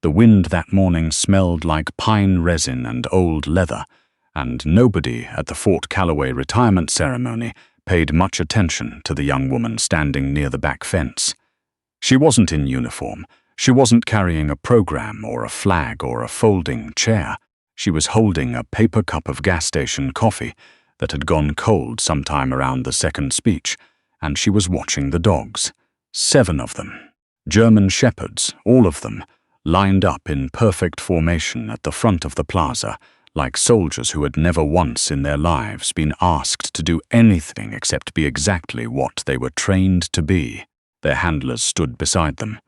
The wind that morning smelled like pine resin and old leather, and nobody at the Fort Calloway retirement ceremony paid much attention to the young woman standing near the back fence. She wasn't in uniform. She wasn't carrying a program or a flag or a folding chair. She was holding a paper cup of gas station coffee that had gone cold sometime around the second speech, and she was watching the dogs. 7 of them. German shepherds, all of them, lined up in perfect formation at the front of the plaza, like soldiers who had never once in their lives been asked to do anything except be exactly what they were trained to be. Their handlers stood beside them.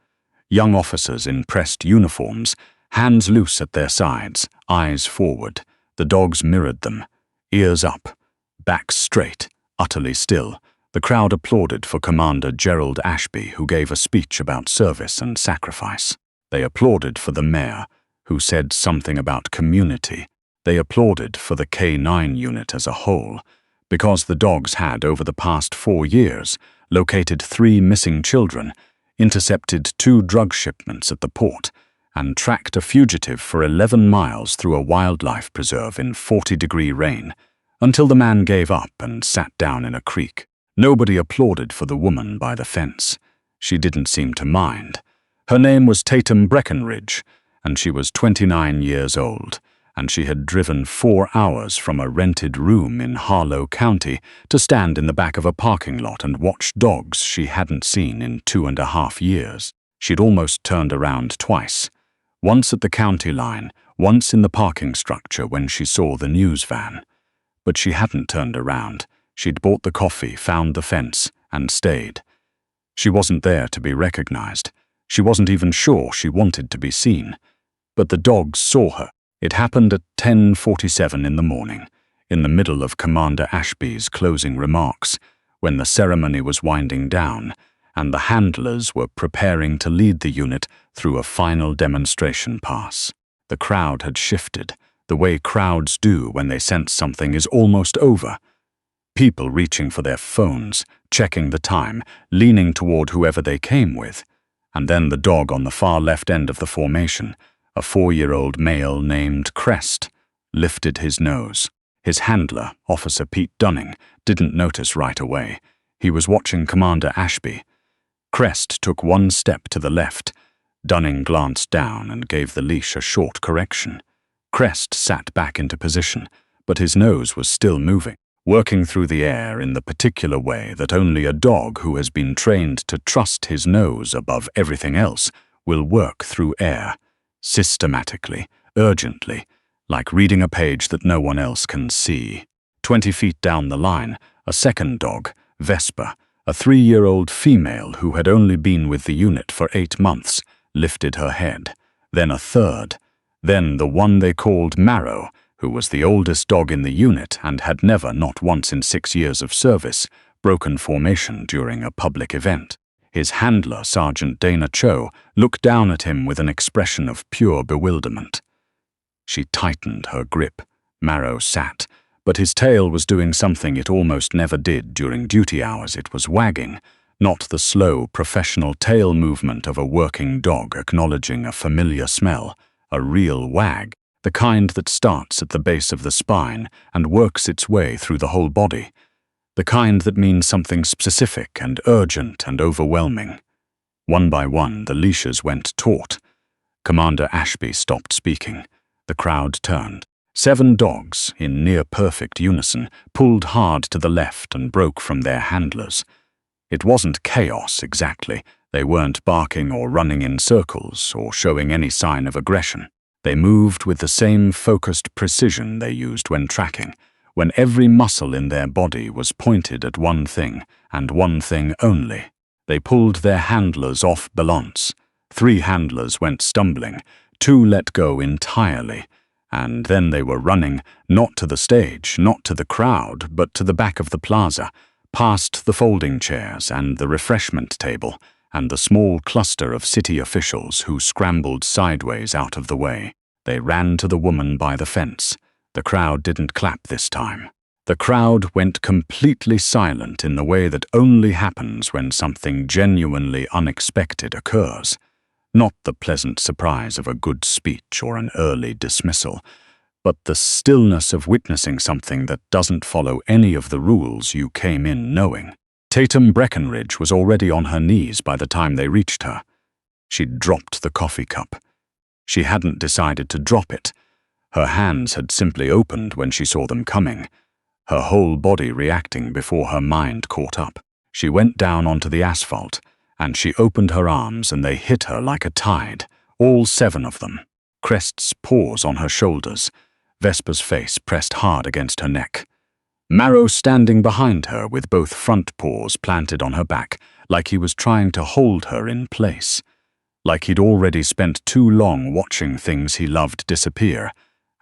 Young officers in pressed uniforms, hands loose at their sides, eyes forward. The dogs mirrored them, ears up, backs straight, utterly still. The crowd applauded for Commander Gerald Ashby, who gave a speech about service and sacrifice. They applauded for the mayor, who said something about community. They applauded for the K-9 unit as a whole, because the dogs had, over the past 4 years, located 3 missing children, intercepted 2 drug shipments at the port, and tracked a fugitive for 11 miles through a wildlife preserve in 40-degree rain, until the man gave up and sat down in a creek. Nobody applauded for the woman by the fence. She didn't seem to mind. Her name was Tatum Breckenridge, and she was 29 years old, and she had driven 4 hours from a rented room in Harlow County to stand in the back of a parking lot and watch dogs she hadn't seen in 2.5 years. She'd almost turned around twice, once at the county line, once in the parking structure when she saw the news van. But she hadn't turned around. She'd bought the coffee, found the fence, and stayed. She wasn't there to be recognized. She wasn't even sure she wanted to be seen. But the dogs saw her. It happened at 10:47 in the morning, in the middle of Commander Ashby's closing remarks, when the ceremony was winding down, and the handlers were preparing to lead the unit through a final demonstration pass. The crowd had shifted, the way crowds do when they sense something is almost over. People reaching for their phones, checking the time, leaning toward whoever they came with. And then the dog on the far left end of the formation, a 4-year-old male named Crest, lifted his nose. His handler, Officer Pete Dunning, didn't notice right away. He was watching Commander Ashby. Crest took 1 step to the left. Dunning glanced down and gave the leash a short correction. Crest sat back into position, but his nose was still moving, working through the air in the particular way that only a dog who has been trained to trust his nose above everything else will work through air, systematically, urgently, like reading a page that no one else can see. 20 feet down the line, a second dog, Vesper, a 3-year-old female who had only been with the unit for 8 months, lifted her head. Then a third. Then the one they called Marrow, who was the oldest dog in the unit and had never, not once in 6 years of service, broken formation during a public event. His handler, Sergeant Dana Cho, looked down at him with an expression of pure bewilderment. She tightened her grip. Marrow sat, but his tail was doing something it almost never did during duty hours. It was wagging, not the slow, professional tail movement of a working dog acknowledging a familiar smell, a real wag. The kind that starts at the base of the spine and works its way through the whole body. The kind that means something specific and urgent and overwhelming. One by one, the leashes went taut. Commander Ashby stopped speaking. The crowd turned. 7 dogs, in near-perfect unison, pulled hard to the left and broke from their handlers. It wasn't chaos, exactly. They weren't barking or running in circles or showing any sign of aggression. They moved with the same focused precision they used when tracking, when every muscle in their body was pointed at one thing, and one thing only. They pulled their handlers off balance. 3 handlers went stumbling, 2 let go entirely, and then they were running, not to the stage, not to the crowd, but to the back of the plaza, past the folding chairs and the refreshment table, and the small cluster of city officials who scrambled sideways out of the way. They ran to the woman by the fence. The crowd didn't clap this time. The crowd went completely silent in the way that only happens when something genuinely unexpected occurs. Not the pleasant surprise of a good speech or an early dismissal, but the stillness of witnessing something that doesn't follow any of the rules you came in knowing. Tatum Breckenridge was already on her knees by the time they reached her. She'd dropped the coffee cup. She hadn't decided to drop it. Her hands had simply opened when she saw them coming, her whole body reacting before her mind caught up. She went down onto the asphalt, and she opened her arms and they hit her like a tide, all 7 of them. Crest's paws on her shoulders, Vesper's face pressed hard against her neck. Marrow standing behind her with both front paws planted on her back, like he was trying to hold her in place. Like he'd already spent too long watching things he loved disappear,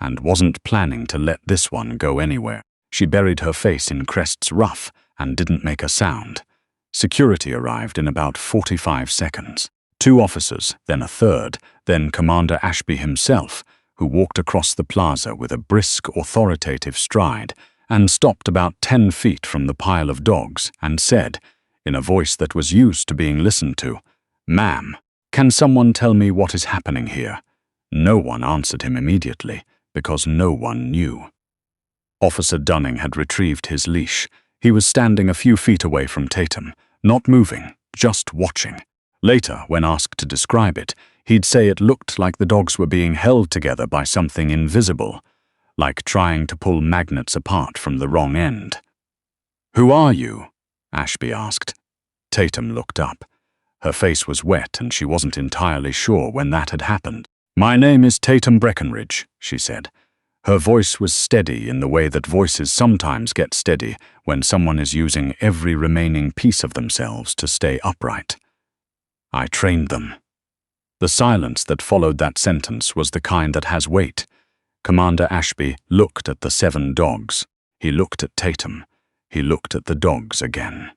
and wasn't planning to let this one go anywhere. She buried her face in Crest's ruff and didn't make a sound. Security arrived in about 45 seconds. 2 officers, then a third, then Commander Ashby himself, who walked across the plaza with a brisk, authoritative stride and stopped about 10 feet from the pile of dogs and said, in a voice that was used to being listened to, "Ma'am, can someone tell me what is happening here?" No one answered him immediately, because no one knew. Officer Dunning had retrieved his leash. He was standing a few feet away from Tatum, not moving, just watching. Later, when asked to describe it, he'd say it looked like the dogs were being held together by something invisible, like trying to pull magnets apart from the wrong end. "Who are you?" Ashby asked. Tatum looked up. Her face was wet and she wasn't entirely sure when that had happened. "My name is Tatum Breckenridge," she said. Her voice was steady in the way that voices sometimes get steady when someone is using every remaining piece of themselves to stay upright. "I trained them." The silence that followed that sentence was the kind that has weight. Commander Ashby looked at the 7 dogs. He looked at Tatum. He looked at the dogs again.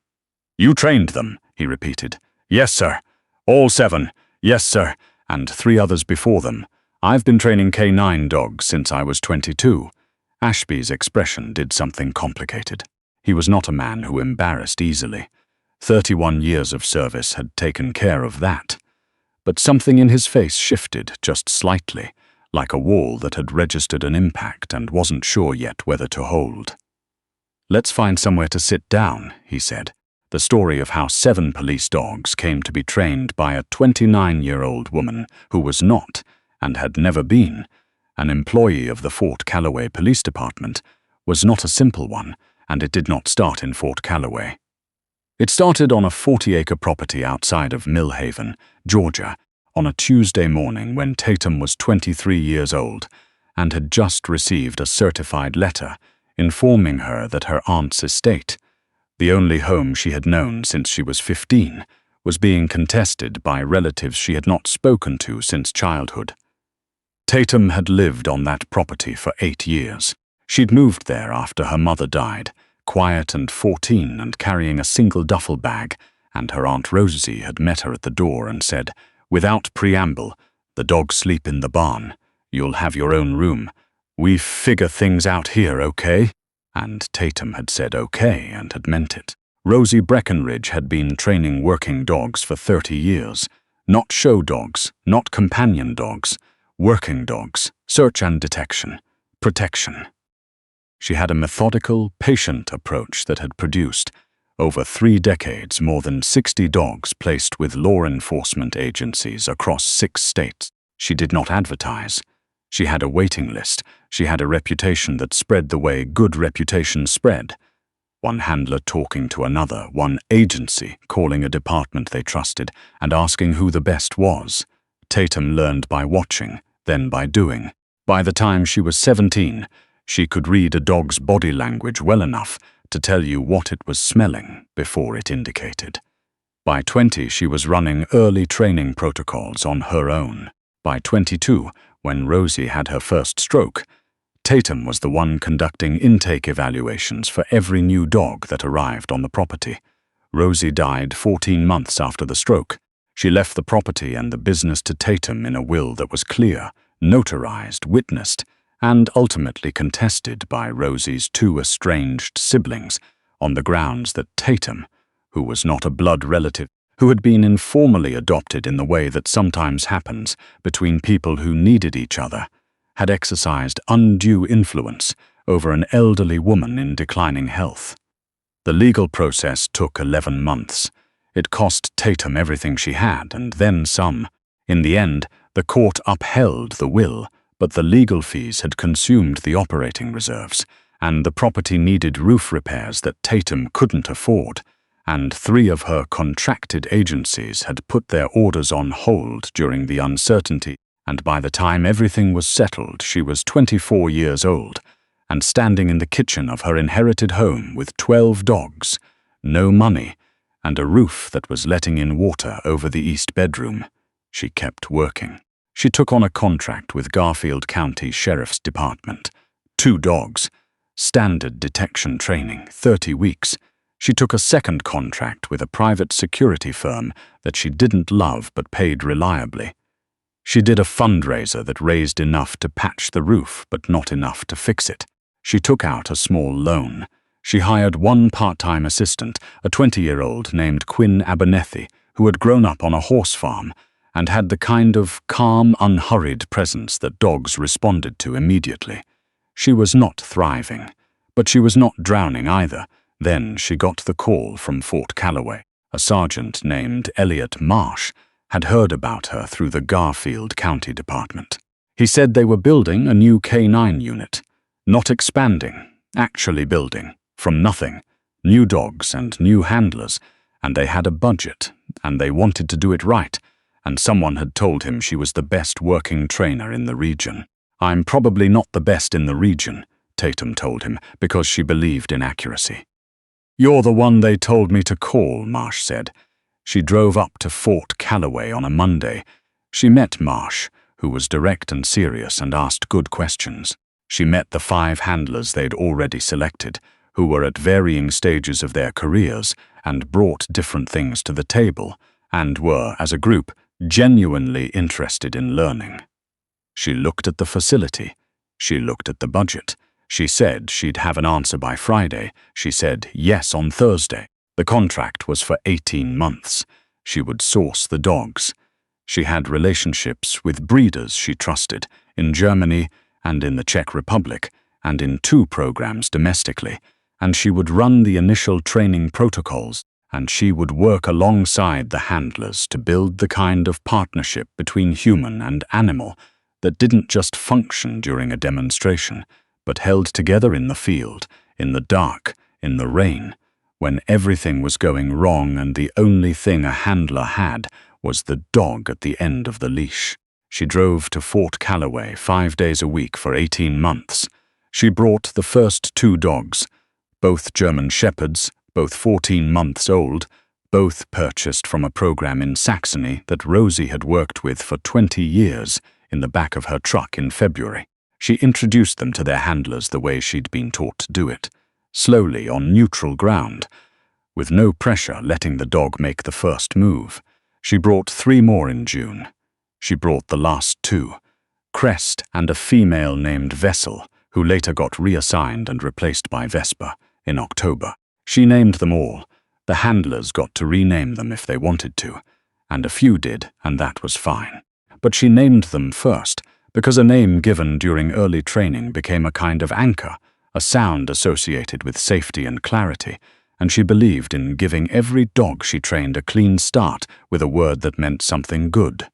"You trained them," he repeated. "Yes, sir. All 7. Yes, sir. And 3 others before them. I've been training K9 dogs since I was 22. Ashby's expression did something complicated. He was not a man who embarrassed easily. 31 years of service had taken care of that. But something in his face shifted just slightly, like a wall that had registered an impact and wasn't sure yet whether to hold. "Let's find somewhere to sit down," he said. The story of how 7 police dogs came to be trained by a 29-year-old woman who was not, and had never been, an employee of the Fort Calloway Police Department was not a simple one, and it did not start in Fort Calloway. It started on a 40-acre property outside of Millhaven, Georgia, on a Tuesday morning when Tatum was 23 years old and had just received a certified letter informing her that her aunt's estate, the only home she had known since she was 15, was being contested by relatives she had not spoken to since childhood. Tatum had lived on that property for 8 years. She'd moved there after her mother died, quiet and 14 and carrying a single duffel bag, and her Aunt Rosie had met her at the door and said, without preamble, "The dogs sleep in the barn. You'll have your own room. We figure things out here, okay?" And Tatum had said okay and had meant it. Rosie Breckenridge had been training working dogs for 30 years. Not show dogs, not companion dogs. Working dogs, search and detection, protection. She had a methodical, patient approach that had produced, over 3 decades, more than 60 dogs placed with law enforcement agencies across 6 states. She did not advertise. She had a waiting list. She had a reputation that spread the way good reputations spread. One handler talking to another, one agency calling a department they trusted and asking who the best was. Tatum learned by watching, then by doing. By the time she was 17, she could read a dog's body language well enough to tell you what it was smelling before it indicated. By 20, she was running early training protocols on her own. By 22, when Rosie had her first stroke, Tatum was the one conducting intake evaluations for every new dog that arrived on the property. Rosie died 14 months after the stroke. She left the property and the business to Tatum in a will that was clear, notarized, witnessed, and ultimately contested by Rosie's 2 estranged siblings on the grounds that Tatum, who was not a blood relative, who had been informally adopted in the way that sometimes happens between people who needed each other, had exercised undue influence over an elderly woman in declining health. The legal process took 11 months. It cost Tatum everything she had, and then some. In the end, the court upheld the will, but the legal fees had consumed the operating reserves, and the property needed roof repairs that Tatum couldn't afford, and 3 of her contracted agencies had put their orders on hold during the uncertainty, and by the time everything was settled, she was 24 years old, and standing in the kitchen of her inherited home with 12 dogs, no money, and a roof that was letting in water over the east bedroom. She kept working. She took on a contract with Garfield County Sheriff's Department. 2 dogs. Standard detection training, 30 weeks. She took a second contract with a private security firm that she didn't love but paid reliably. She did a fundraiser that raised enough to patch the roof but not enough to fix it. She took out a small loan. She hired 1 part-time assistant, a 20-year-old named Quinn Abernethy, who had grown up on a horse farm and had the kind of calm, unhurried presence that dogs responded to immediately. She was not thriving, but she was not drowning either. Then she got the call from Fort Calloway. A sergeant named Sergeant Marsh had heard about her through the Garfield County Department. He said they were building a new K-9 unit. Not expanding, actually building, from nothing. New dogs and new handlers, and they had a budget, and they wanted to do it right, and someone had told him she was the best working trainer in the region. "I'm probably not the best in the region," Tatum told him, because she believed in accuracy. "You're the one they told me to call," Marsh said. She drove up to Fort Calloway on a Monday. She met Marsh, who was direct and serious and asked good questions. She met the 5 handlers they'd already selected, who were at varying stages of their careers and brought different things to the table, and were, as a group, genuinely interested in learning. She looked at the facility. She looked at the budget. She said she'd have an answer by Friday. She said yes on Thursday. The contract was for 18 months. She would source the dogs. She had relationships with breeders she trusted in Germany and in the Czech Republic, and in 2 programs domestically, and she would run the initial training protocols, and she would work alongside the handlers to build the kind of partnership between human and animal that didn't just function during a demonstration, but held together in the field, in the dark, in the rain, when everything was going wrong and the only thing a handler had was the dog at the end of the leash. She drove to Fort Calloway 5 days a week for 18 months. She brought the first 2 dogs, both German Shepherds, both 14 months old, both purchased from a program in Saxony that Rosie had worked with for 20 years, in the back of her truck in February. She introduced them to their handlers the way she'd been taught to do it, slowly on neutral ground, with no pressure letting the dog make the first move. She brought 3 more in June. She brought the last 2, Crest and a female named Vessel, who later got reassigned and replaced by Vesper, in October. She named them all. The handlers got to rename them if they wanted to, and a few did, and that was fine. But she named them first, because a name given during early training became a kind of anchor, a sound associated with safety and clarity, and she believed in giving every dog she trained a clean start with a word that meant something good.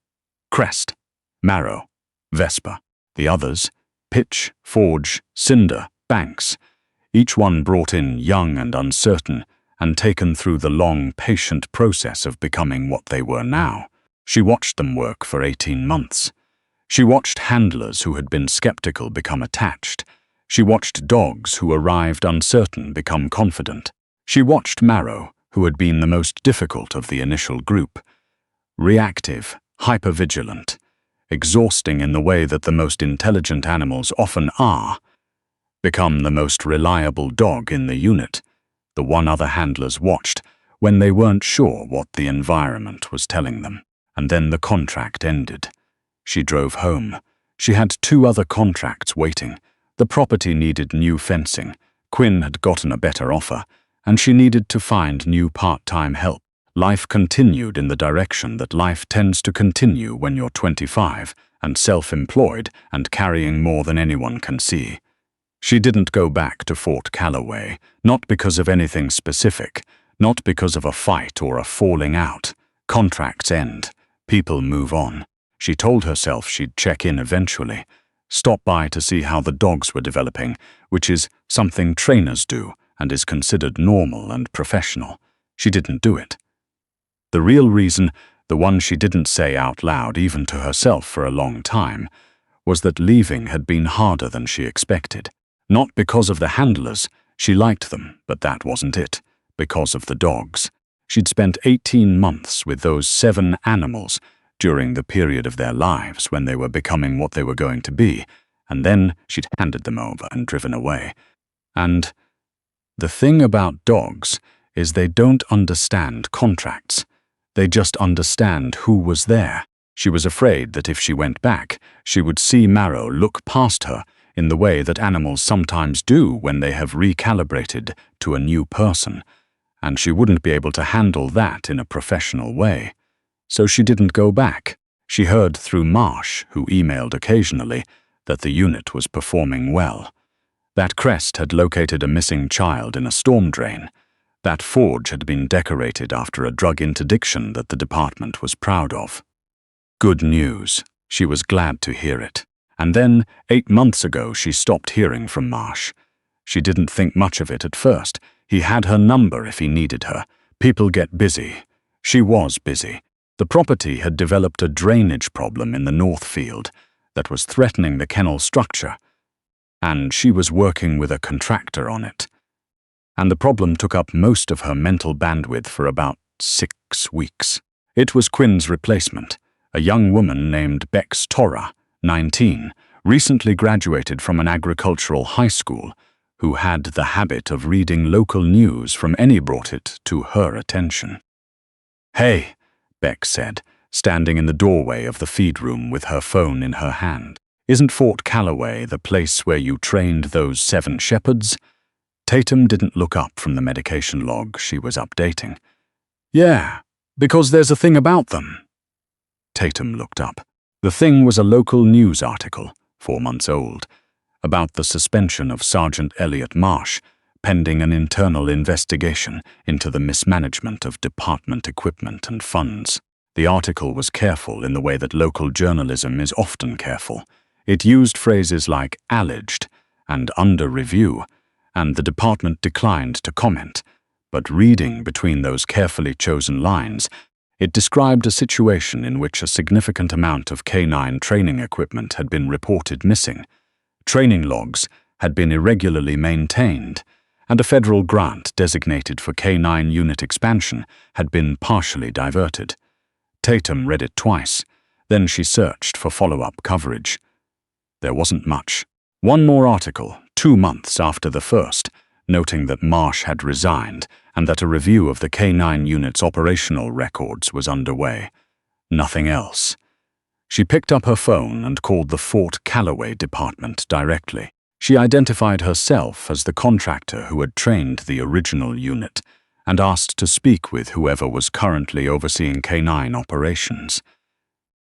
Crest, Marrow, Vesper. The others, Pitch, Forge, Cinder, Banks. Each one brought in young and uncertain, and taken through the long, patient process of becoming what they were now. She watched them work for 18 months. She watched handlers who had been skeptical become attached. She watched dogs who arrived uncertain become confident. She watched Marrow, who had been the most difficult of the initial group. Reactive, hypervigilant, exhausting in the way that the most intelligent animals often are, become the most reliable dog in the unit. The 1 other handlers watched when they weren't sure what the environment was telling them. And then the contract ended. She drove home. She had 2 other contracts waiting. The property needed new fencing. Quinn had gotten a better offer, and she needed to find new part-time help. Life continued in the direction that life tends to continue when you're 25 and self-employed and carrying more than anyone can see. She didn't go back to Fort Calloway, not because of anything specific, not because of a fight or a falling out. Contracts end. People move on. She told herself she'd check in eventually, stop by to see how the dogs were developing, which is something trainers do and is considered normal and professional. She didn't do it. The real reason, the one she didn't say out loud even to herself for a long time, was that leaving had been harder than she expected. Not because of the handlers, she liked them, but that wasn't it. Because of the dogs. She'd spent 18 months with those 7 animals during the period of their lives when they were becoming what they were going to be, and then she'd handed them over and driven away. And the thing about dogs is they don't understand contracts. They just understand who was there. She was afraid that if she went back, she would see Marrow look past her in the way that animals sometimes do when they have recalibrated to a new person, and she wouldn't be able to handle that in a professional way. So she didn't go back. She heard through Marsh, who emailed occasionally, that the unit was performing well. That Crest had located a missing child in a storm drain. That Forge had been decorated after a drug interdiction that the department was proud of. Good news. She was glad to hear it. And then, 8 months ago, she stopped hearing from Marsh. She didn't think much of it at first. He had her number if he needed her. People get busy. She was busy. The property had developed a drainage problem in the north field that was threatening the kennel structure, and she was working with a contractor on it. And the problem took up most of her mental bandwidth for about 6 weeks. It was Quinn's replacement, a young woman named Bex Torra, 19, recently graduated from an agricultural high school, who had the habit of reading local news from any brought it to her attention. "Hey," Beck said, standing in the doorway of the feed room with her phone in her hand. "Isn't Fort Calloway the place where you trained those 7 shepherds?" Tatum didn't look up from the medication log she was updating. "Yeah, because there's a thing about them." Tatum looked up. The thing was a local news article, 4 months old, about the suspension of Sergeant Marsh, pending an internal investigation into the mismanagement of department equipment and funds. The article was careful in the way that local journalism is often careful. It used phrases like alleged and under review, and the department declined to comment. But reading between those carefully chosen lines, it described a situation in which a significant amount of canine training equipment had been reported missing. Training logs had been irregularly maintained, and a federal grant designated for canine unit expansion had been partially diverted. Tatum read it twice, then she searched for follow-up coverage. There wasn't much. One more article, 2 months after the first, noting that Marsh had resigned and that a review of the K9 unit's operational records was underway. Nothing else. She picked up her phone and called the Fort Calloway department directly. She identified herself as the contractor who had trained the original unit and asked to speak with whoever was currently overseeing K9 operations.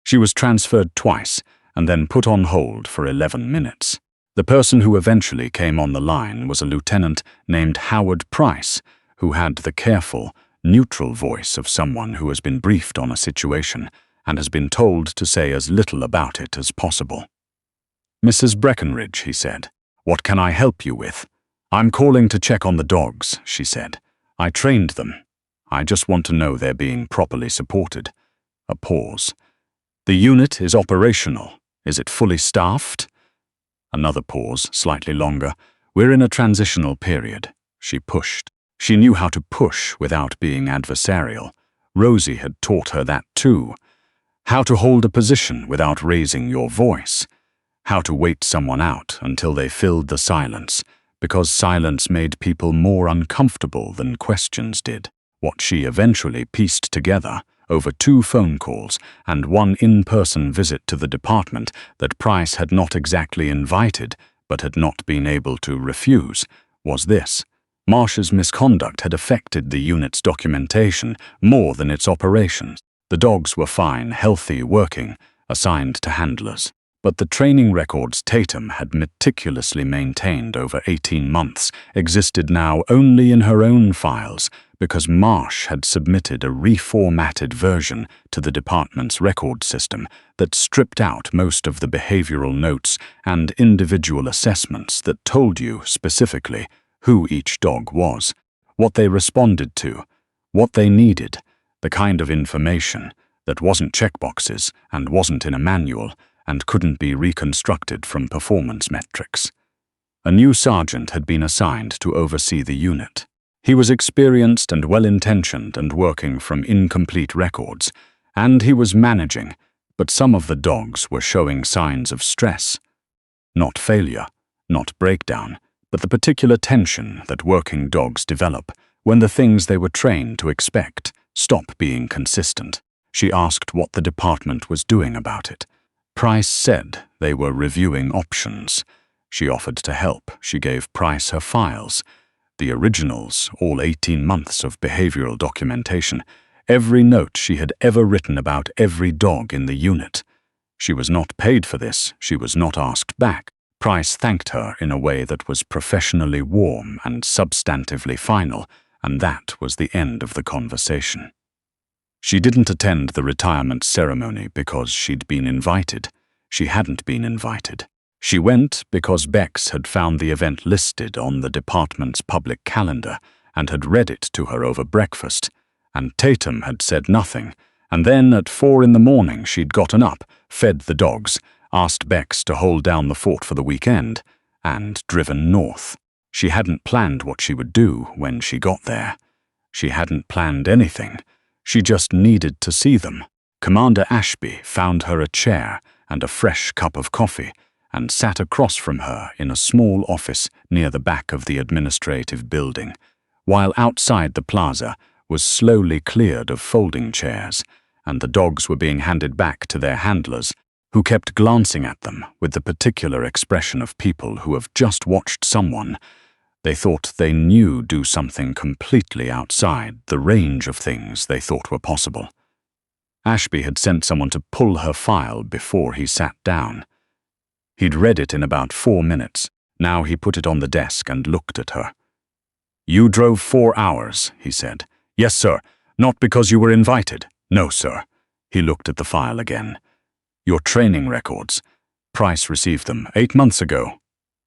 She was transferred twice and then put on hold for 11 minutes. The person who eventually came on the line was a lieutenant named Howard Price, who had the careful, neutral voice of someone who has been briefed on a situation and has been told to say as little about it as possible. "Mrs. Breckenridge," he said, "what can I help you with?" "I'm calling to check on the dogs," she said. "I trained them. I just want to know they're being properly supported." A pause. "The unit is operational. Is it fully staffed?" Another pause, slightly longer. "We're in a transitional period." She pushed. She knew how to push without being adversarial. Rosie had taught her that too. How to hold a position without raising your voice. How to wait someone out until they filled the silence, because silence made people more uncomfortable than questions did. What she eventually pieced together, over 2 phone calls and 1 in-person visit to the department that Price had not exactly invited but had not been able to refuse, was this: Marsh's misconduct had affected the unit's documentation more than its operations. The dogs were fine, healthy, working, assigned to handlers. But the training records Tatum had meticulously maintained over 18 months existed now only in her own files because Marsh had submitted a reformatted version to the department's record system that stripped out most of the behavioral notes and individual assessments that told you specifically who each dog was, what they responded to, what they needed, the kind of information that wasn't checkboxes and wasn't in a manual and couldn't be reconstructed from performance metrics. A new sergeant had been assigned to oversee the unit. He was experienced and well-intentioned and working from incomplete records, and he was managing, but some of the dogs were showing signs of stress. Not failure, not breakdown, but the particular tension that working dogs develop when the things they were trained to expect stop being consistent. She asked what the department was doing about it. Price said they were reviewing options. She offered to help. She gave Price her files. The originals, all 18 months of behavioral documentation, every note she had ever written about every dog in the unit. She was not paid for this. She was not asked back. Price thanked her in a way that was professionally warm and substantively final, and that was the end of the conversation. She didn't attend the retirement ceremony because she'd been invited. She hadn't been invited. She went because Bex had found the event listed on the department's public calendar and had read it to her over breakfast, and Tatum had said nothing, and then at 4 a.m. she'd gotten up, fed the dogs, asked Bex to hold down the fort for the weekend, and driven north. She hadn't planned what she would do when she got there. She hadn't planned anything. She just needed to see them. Commander Ashby found her a chair and a fresh cup of coffee and sat across from her in a small office near the back of the administrative building, while outside the plaza was slowly cleared of folding chairs, and the dogs were being handed back to their handlers, who kept glancing at them with the particular expression of people who have just watched someone they thought they knew do something completely outside the range of things they thought were possible. Ashby had sent someone to pull her file before he sat down. He'd read it in about 4 minutes. Now he put it on the desk and looked at her. "You drove 4 hours," he said. "Yes, sir. Not because you were invited." "No, sir." He looked at the file again. "Your training records. Price received them 8 months ago.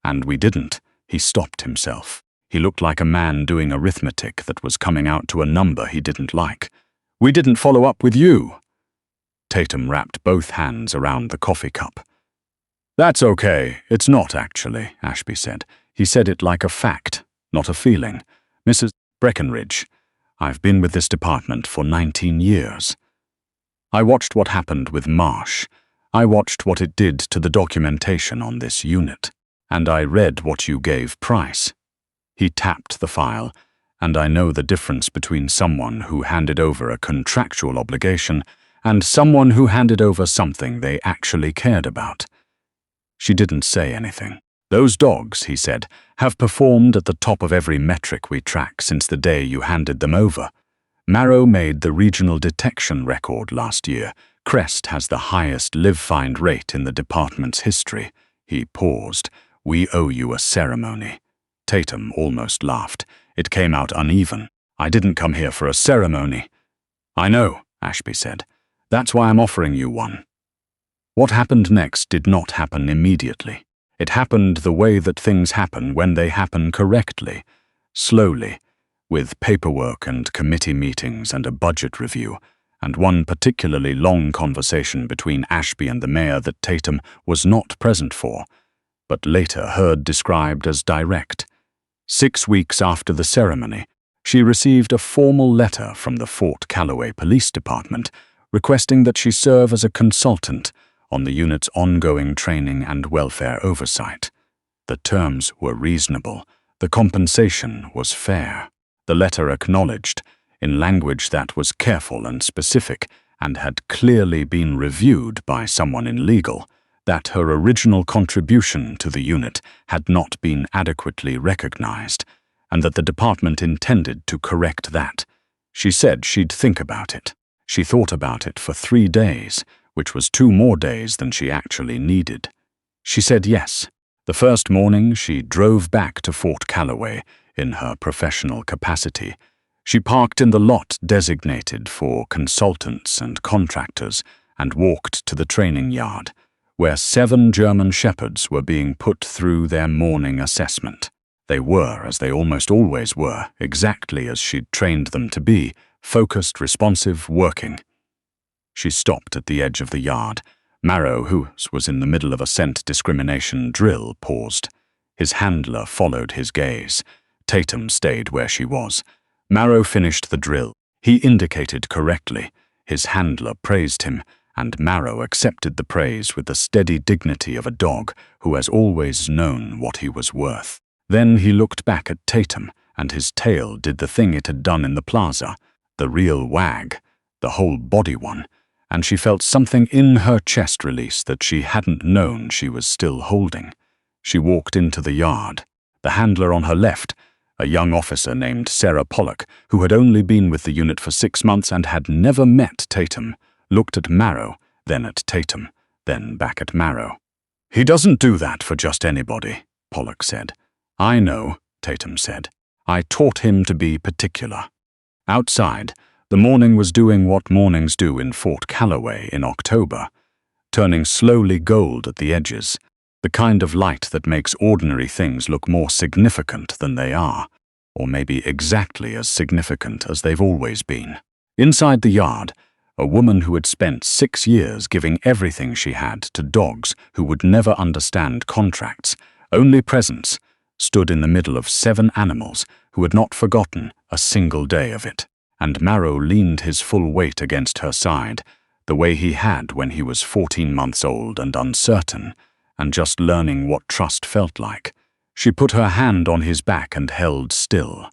And we didn't." He stopped himself. He looked like a man doing arithmetic that was coming out to a number he didn't like. "We didn't follow up with you." Tatum wrapped both hands around the coffee cup. "That's okay. It's not, actually," Ashby said. He said it like a fact, not a feeling. "Mrs. Breckenridge, I've been with this department for 19 years. I watched what happened with Marsh. I watched what it did to the documentation on this unit. And I read what you gave Price." He tapped the file, and I know the difference between someone who handed over a contractual obligation and someone who handed over something they actually cared about. She didn't say anything. "Those dogs," he said, "have performed at the top of every metric we track since the day you handed them over. Marrow made the regional detection record last year. Crest has the highest live-find rate in the department's history." He paused. "We owe you a ceremony." Tatum almost laughed. It came out uneven. "I didn't come here for a ceremony." "I know," Ashby said. "That's why I'm offering you one." What happened next did not happen immediately. It happened the way that things happen when they happen correctly, slowly, with paperwork and committee meetings and a budget review, and one particularly long conversation between Ashby and the mayor that Tatum was not present for, but later heard described as direct. 6 weeks after the ceremony, she received a formal letter from the Fort Calloway Police Department requesting that she serve as a consultant on the unit's ongoing training and welfare oversight. The terms were reasonable. The compensation was fair. The letter acknowledged, in language that was careful and specific and had clearly been reviewed by someone in legal, that her original contribution to the unit had not been adequately recognized, and that the department intended to correct that. She said she'd think about it. She thought about it for 3 days, which was 2 more days than she actually needed. She said yes. The first morning, she drove back to Fort Calloway in her professional capacity. She parked in the lot designated for consultants and contractors and walked to the training yard, where 7 German shepherds were being put through their morning assessment. They were, as they almost always were, exactly as she'd trained them to be, focused, responsive, working. She stopped at the edge of the yard. Marrow, who was in the middle of a scent discrimination drill, paused. His handler followed his gaze. Tatum stayed where she was. Marrow finished the drill. He indicated correctly. His handler praised him, and Marrow accepted the praise with the steady dignity of a dog who has always known what he was worth. Then he looked back at Tatum, and his tail did the thing it had done in the plaza, the real wag, the whole body one, and she felt something in her chest release that she hadn't known she was still holding. She walked into the yard. The handler on her left, a young officer named Sarah Pollock, who had only been with the unit for 6 months and had never met Tatum, looked at Marrow, then at Tatum, then back at Marrow. "He doesn't do that for just anybody," Pollock said. "I know," Tatum said. "I taught him to be particular." Outside, the morning was doing what mornings do in Fort Calloway in October, turning slowly gold at the edges, the kind of light that makes ordinary things look more significant than they are, or maybe exactly as significant as they've always been. Inside the yard, a woman who had spent 6 years giving everything she had to dogs who would never understand contracts, only presents, stood in the middle of 7 animals who had not forgotten a single day of it, and Marrow leaned his full weight against her side, the way he had when he was 14 months old and uncertain, and just learning what trust felt like. She put her hand on his back and held still.